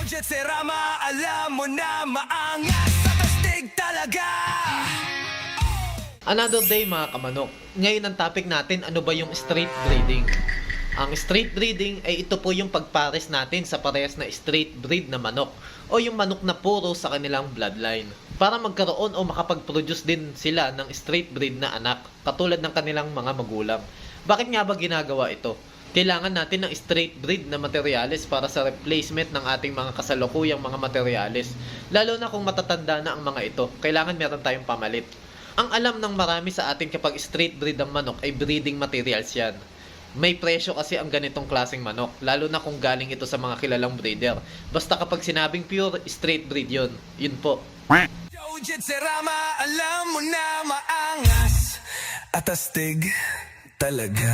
Jet Serama, alam mo na maangas at astig talaga. Another day mga kamanok. Ngayon ang topic natin, ano ba yung straight breeding? Ang straight breeding ay ito po yung pagpares natin sa parehas na straight breed na manok o yung manok na puro sa kanilang bloodline para magkaroon o makapag-produce din sila ng straight breed na anak katulad ng kanilang mga magulang. Bakit nga ba ginagawa ito? Kailangan natin ng straight breed na materyales para sa replacement ng ating mga kasalukuyang mga materyales. Lalo na kung matatanda na ang mga ito, kailangan meron tayong pamalit. Ang alam ng marami sa atin kapag straight breed ang manok ay breeding materials yan. May presyo kasi ang ganitong klaseng manok, lalo na kung galing ito sa mga kilalang breeder. Basta kapag sinabing pure, straight breed yun. Yun po. Jet Serama, alam mo na maangas at astig talaga.